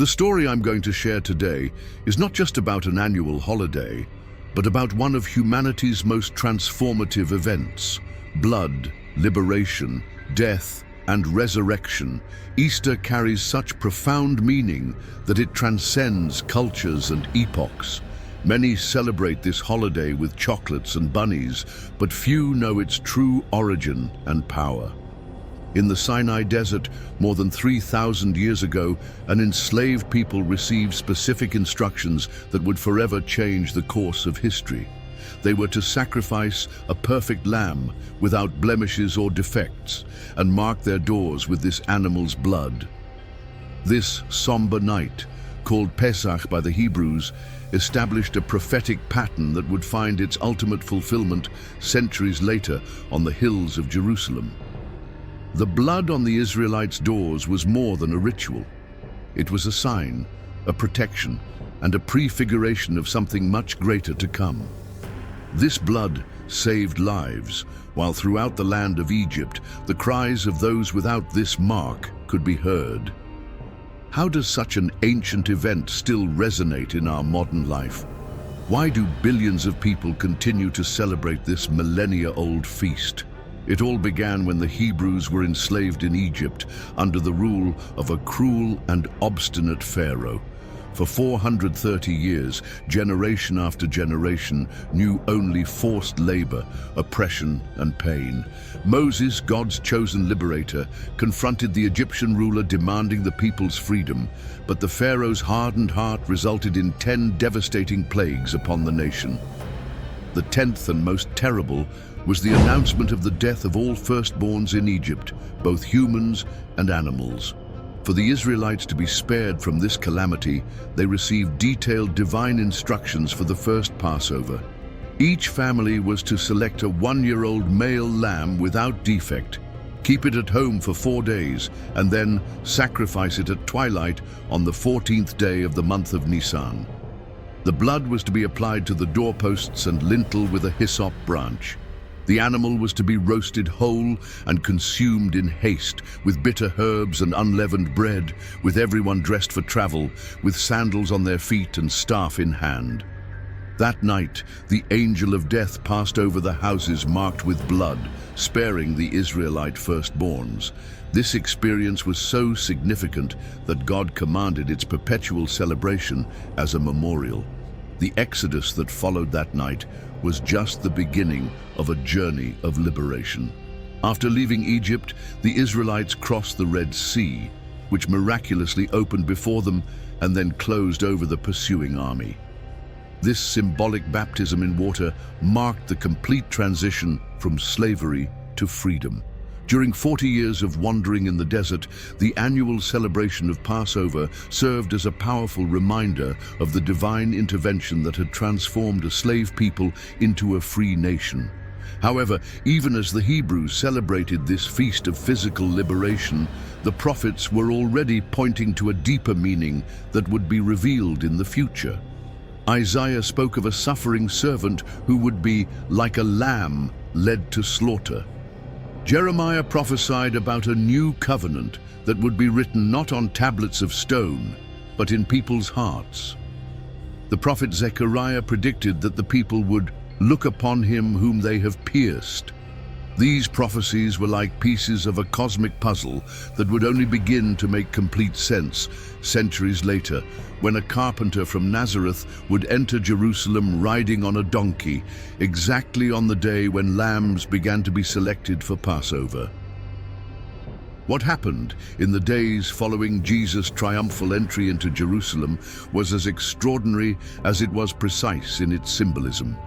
The story I'm going to share today is not just about an annual holiday, but about one of humanity's most transformative events: blood, liberation, death, and resurrection. Easter carries such profound meaning that it transcends cultures and epochs. Many celebrate this holiday with chocolates and bunnies, but few know its true origin and power. In the Sinai Desert, more than 3,000 years ago, an enslaved people received specific instructions that would forever change the course of history. They were to sacrifice a perfect lamb without blemishes or defects and mark their doors with this animal's blood. This somber night, called Pesach by the Hebrews, established a prophetic pattern that would find its ultimate fulfillment centuries later on the hills of Jerusalem. The blood on the Israelites' doors was more than a ritual. It was a sign, a protection, and a prefiguration of something much greater to come. This blood saved lives, while throughout the land of Egypt, the cries of those without this mark could be heard. How does such an ancient event still resonate in our modern life? Why do billions of people continue to celebrate this millennia-old feast? It all began when the Hebrews were enslaved in Egypt under the rule of a cruel and obstinate Pharaoh. For 430 years, generation after generation knew only forced labor, oppression, and pain. Moses, God's chosen liberator, confronted the Egyptian ruler demanding the people's freedom, but the Pharaoh's hardened heart resulted in 10 devastating plagues upon the nation. The 10th and most terrible was the announcement of the death of all firstborns in Egypt, both humans and animals. For the Israelites to be spared from this calamity, they received detailed divine instructions for the first Passover. Each family was to select a 1-year-old male lamb without defect, keep it at home for 4 days, and then sacrifice it at twilight on the 14th day of the month of Nisan. The blood was to be applied to the doorposts and lintel with a hyssop branch. The animal was to be roasted whole and consumed in haste, with bitter herbs and unleavened bread, with everyone dressed for travel, with sandals on their feet and staff in hand. That night, the angel of death passed over the houses marked with blood, sparing the Israelite firstborns. This experience was so significant that God commanded its perpetual celebration as a memorial. The exodus that followed that night was just the beginning of a journey of liberation. After leaving Egypt, the Israelites crossed the Red Sea, which miraculously opened before them and then closed over the pursuing army. This symbolic baptism in water marked the complete transition from slavery to freedom. During 40 years of wandering in the desert, the annual celebration of Passover served as a powerful reminder of the divine intervention that had transformed a slave people into a free nation. However, even as the Hebrews celebrated this feast of physical liberation, the prophets were already pointing to a deeper meaning that would be revealed in the future. Isaiah spoke of a suffering servant who would be like a lamb led to slaughter. Jeremiah prophesied about a new covenant that would be written not on tablets of stone, but in people's hearts. The prophet Zechariah predicted that the people would look upon him whom they have pierced. These prophecies were like pieces of a cosmic puzzle that would only begin to make complete sense centuries later, when a carpenter from Nazareth would enter Jerusalem riding on a donkey, exactly on the day when lambs began to be selected for Passover. What happened in the days following Jesus' triumphal entry into Jerusalem was as extraordinary as it was precise in its symbolism.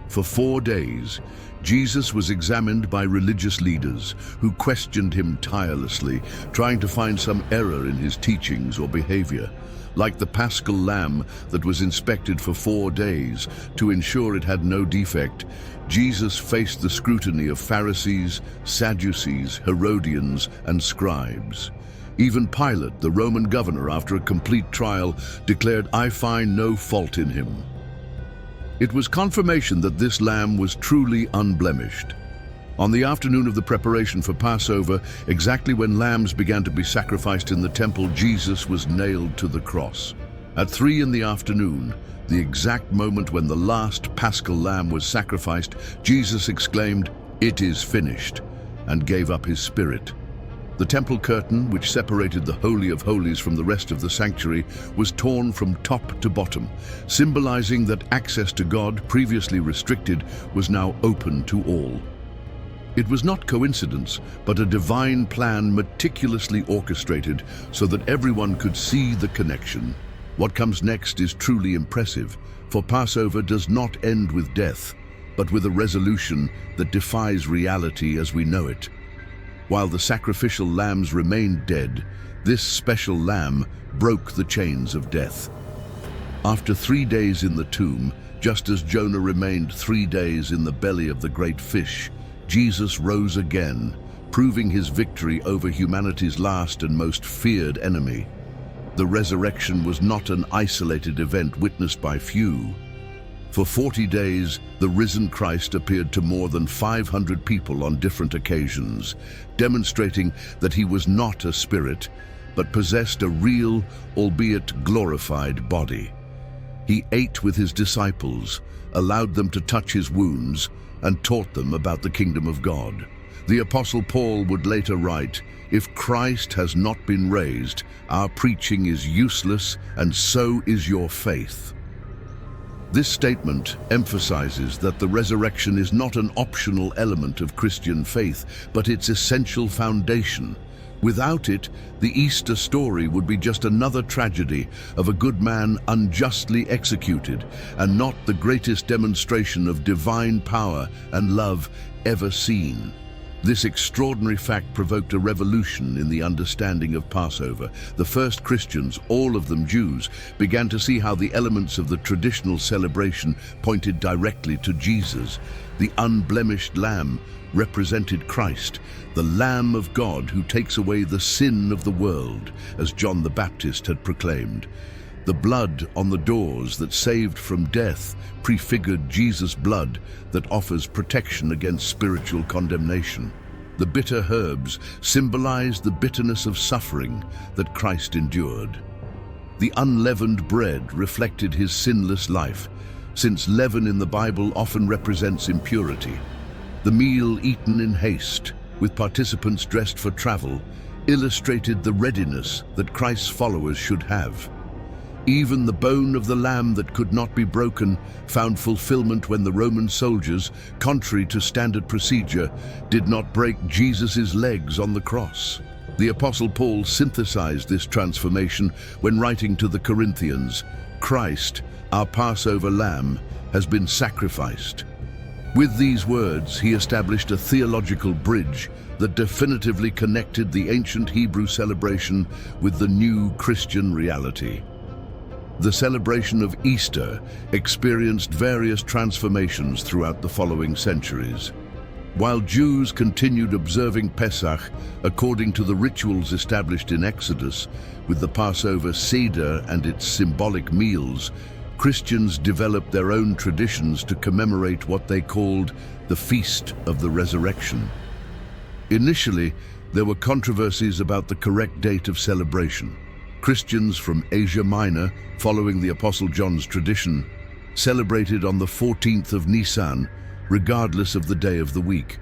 For 4 days, Jesus was examined by religious leaders who questioned him tirelessly, trying to find some error in his teachings or behavior. Like the paschal lamb that was inspected for 4 days to ensure it had no defect, Jesus faced the scrutiny of Pharisees, Sadducees, Herodians, and scribes. Even Pilate, the Roman governor, after a complete trial, declared, "I find no fault in him." It was confirmation that this lamb was truly unblemished. On the afternoon of the preparation for Passover, exactly when lambs began to be sacrificed in the temple, Jesus was nailed to the cross. At 3 in the afternoon, the exact moment when the last paschal lamb was sacrificed, Jesus exclaimed, "It is finished," and gave up his spirit. The temple curtain, which separated the Holy of Holies from the rest of the sanctuary, was torn from top to bottom, symbolizing that access to God, previously restricted, was now open to all. It was not coincidence, but a divine plan meticulously orchestrated so that everyone could see the connection. What comes next is truly impressive, for Passover does not end with death, but with a resolution that defies reality as we know it. While the sacrificial lambs remained dead, this special lamb broke the chains of death. After 3 days in the tomb, just as Jonah remained 3 days in the belly of the great fish, Jesus rose again, proving his victory over humanity's last and most feared enemy. The resurrection was not an isolated event witnessed by few. For 40 days, the risen Christ appeared to more than 500 people on different occasions, demonstrating that he was not a spirit, but possessed a real, albeit glorified body. He ate with his disciples, allowed them to touch his wounds, and taught them about the kingdom of God. The Apostle Paul would later write, "If Christ has not been raised, our preaching is useless, and so is your faith." This statement emphasizes that the resurrection is not an optional element of Christian faith, but its essential foundation. Without it, the Easter story would be just another tragedy of a good man unjustly executed, and not the greatest demonstration of divine power and love ever seen. This extraordinary fact provoked a revolution in the understanding of Passover. The first Christians, all of them Jews, began to see how the elements of the traditional celebration pointed directly to Jesus. The unblemished lamb represented Christ, the Lamb of God who takes away the sin of the world, as John the Baptist had proclaimed. The blood on the doors that saved from death prefigured Jesus' blood that offers protection against spiritual condemnation. The bitter herbs symbolized the bitterness of suffering that Christ endured. The unleavened bread reflected his sinless life, since leaven in the Bible often represents impurity. The meal eaten in haste, with participants dressed for travel, illustrated the readiness that Christ's followers should have. Even the bone of the lamb that could not be broken found fulfillment when the Roman soldiers, contrary to standard procedure, did not break Jesus' legs on the cross. The Apostle Paul synthesized this transformation when writing to the Corinthians, "Christ, our Passover lamb, has been sacrificed." With these words, he established a theological bridge that definitively connected the ancient Hebrew celebration with the new Christian reality. The celebration of Easter experienced various transformations throughout the following centuries. While Jews continued observing Pesach according to the rituals established in Exodus, with the Passover Seder and its symbolic meals, Christians developed their own traditions to commemorate what they called the Feast of the Resurrection. Initially, there were controversies about the correct date of celebration. Christians from Asia Minor, following the Apostle John's tradition, celebrated on the 14th of Nisan, regardless of the day of the week.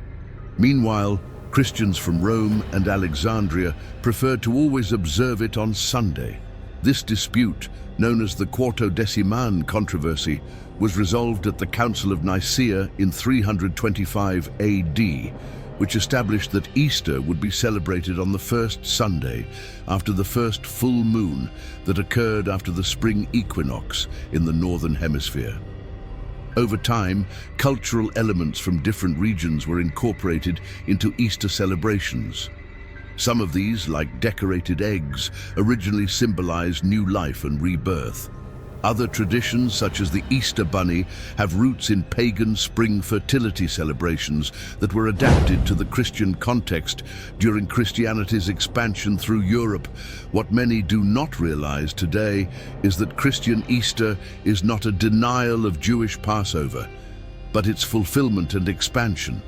Meanwhile, Christians from Rome and Alexandria preferred to always observe it on Sunday. This dispute, known as the Quartodeciman controversy, was resolved at the Council of Nicaea in 325 AD, which established that Easter would be celebrated on the first Sunday after the first full moon that occurred after the spring equinox in the Northern Hemisphere. Over time, cultural elements from different regions were incorporated into Easter celebrations. Some of these, like decorated eggs, originally symbolized new life and rebirth. Other traditions, such as the Easter bunny, have roots in pagan spring fertility celebrations that were adapted to the Christian context during Christianity's expansion through Europe. What many do not realize today is that Christian Easter is not a denial of Jewish Passover, but its fulfillment and expansion.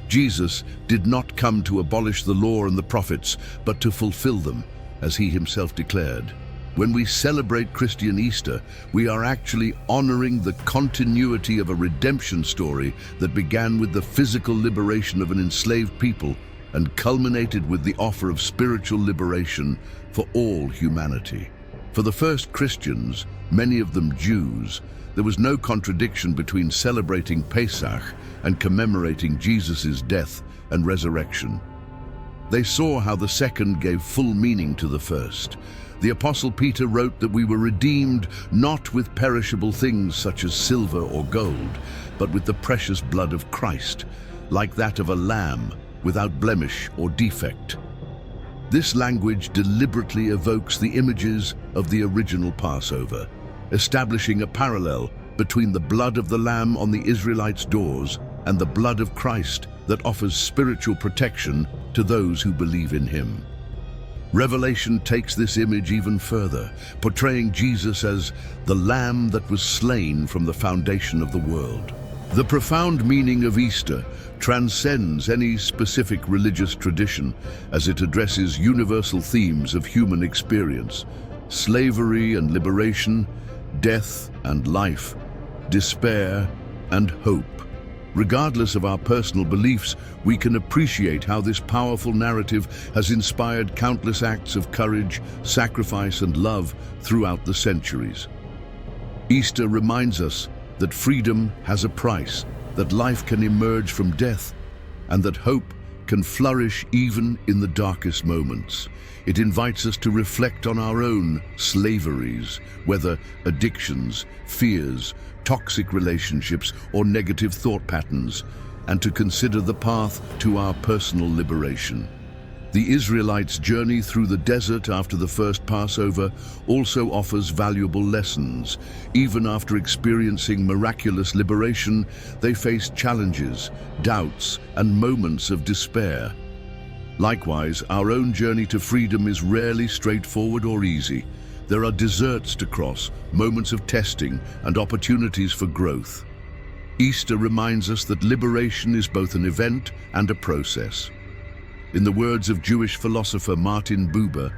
Jesus did not come to abolish the law and the prophets, but to fulfill them, as he himself declared. When we celebrate Christian Easter, we are actually honoring the continuity of a redemption story that began with the physical liberation of an enslaved people and culminated with the offer of spiritual liberation for all humanity. For the first Christians, many of them Jews, there was no contradiction between celebrating Pesach and commemorating Jesus' death and resurrection. They saw how the second gave full meaning to the first. The Apostle Peter wrote that we were redeemed not with perishable things such as silver or gold, but with the precious blood of Christ, like that of a lamb, without blemish or defect. This language deliberately evokes the images of the original Passover, establishing a parallel between the blood of the lamb on the Israelites' doors and the blood of Christ that offers spiritual protection to those who believe in him. Revelation takes this image even further, portraying Jesus as the Lamb that was slain from the foundation of the world. The profound meaning of Easter transcends any specific religious tradition as it addresses universal themes of human experience: slavery and liberation, death and life, despair and hope. Regardless of our personal beliefs, we can appreciate how this powerful narrative has inspired countless acts of courage, sacrifice, and love throughout the centuries. Easter reminds us that freedom has a price, that life can emerge from death, and that hope can flourish even in the darkest moments. It invites us to reflect on our own slaveries, whether addictions, fears, toxic relationships, or negative thought patterns, and to consider the path to our personal liberation. The Israelites' journey through the desert after the first Passover also offers valuable lessons. Even after experiencing miraculous liberation, they faced challenges, doubts, and moments of despair. Likewise, our own journey to freedom is rarely straightforward or easy. There are deserts to cross, moments of testing, and opportunities for growth. Easter reminds us that liberation is both an event and a process. In the words of Jewish philosopher Martin Buber,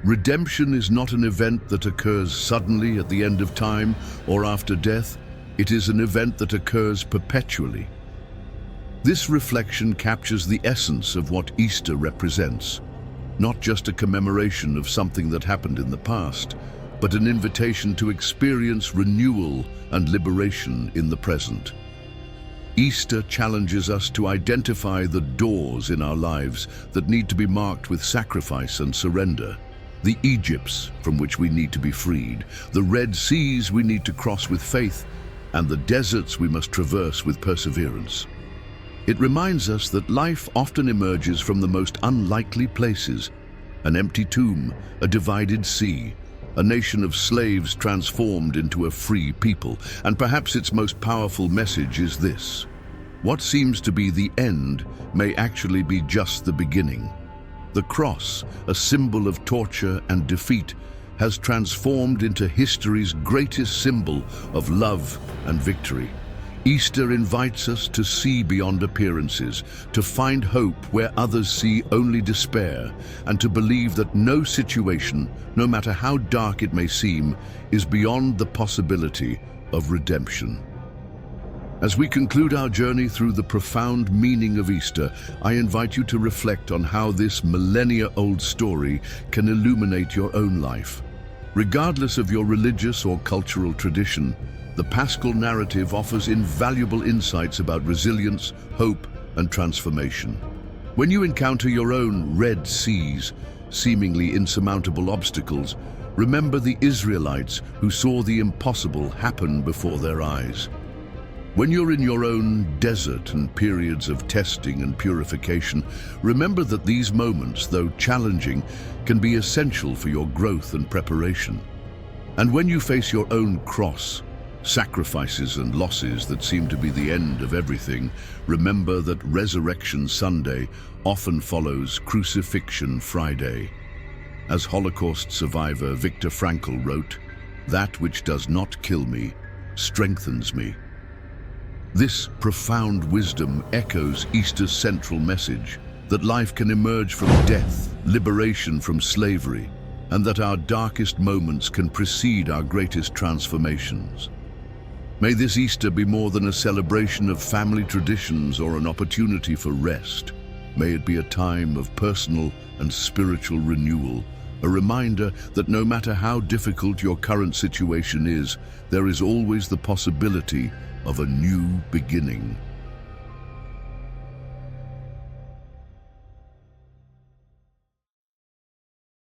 redemption is not an event that occurs suddenly at the end of time or after death. It is an event that occurs perpetually. This reflection captures the essence of what Easter represents. Not just a commemoration of something that happened in the past, but an invitation to experience renewal and liberation in the present. Easter challenges us to identify the doors in our lives that need to be marked with sacrifice and surrender. The Egypts from which we need to be freed, the Red Seas we need to cross with faith, and the deserts we must traverse with perseverance. It reminds us that life often emerges from the most unlikely places: an empty tomb, a divided sea, a nation of slaves transformed into a free people. And perhaps its most powerful message is this: what seems to be the end may actually be just the beginning. The cross, a symbol of torture and defeat, has transformed into history's greatest symbol of love and victory. Easter invites us to see beyond appearances, to find hope where others see only despair, and to believe that no situation, no matter how dark it may seem, is beyond the possibility of redemption. As we conclude our journey through the profound meaning of Easter, I invite you to reflect on how this millennia-old story can illuminate your own life. Regardless of your religious or cultural tradition, the Paschal narrative offers invaluable insights about resilience, hope, and transformation. When you encounter your own Red Seas, seemingly insurmountable obstacles, remember the Israelites who saw the impossible happen before their eyes. When you're in your own desert and periods of testing and purification, remember that these moments, though challenging, can be essential for your growth and preparation. And when you face your own cross, sacrifices and losses that seem to be the end of everything, remember that Resurrection Sunday often follows Crucifixion Friday. As Holocaust survivor Viktor Frankl wrote, "That which does not kill me strengthens me." This profound wisdom echoes Easter's central message that life can emerge from death, liberation from slavery, and that our darkest moments can precede our greatest transformations. May this Easter be more than a celebration of family traditions or an opportunity for rest. May it be a time of personal and spiritual renewal, a reminder that no matter how difficult your current situation is, there is always the possibility of a new beginning.